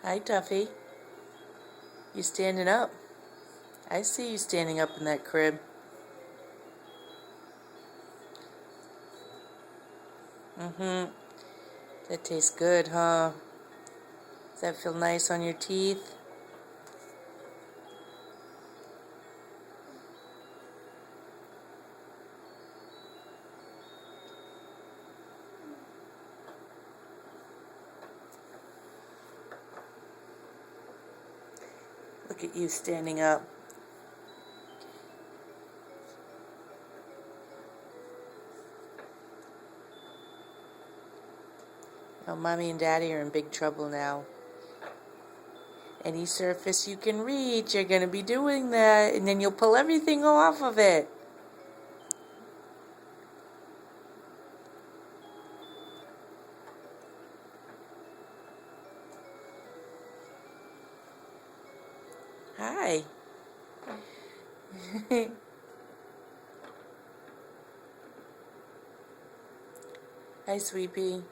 Hi, Duffy. You standing up? I see you standing up in that crib. Mm-hmm. That tastes good, huh? Does that feel nice on your teeth? Look at you standing up. Oh, Mommy and Daddy are in big trouble now. Any surface you can reach, you're going to be doing that, and then you'll pull everything off of it. Hi. Hi, Sweet Pea.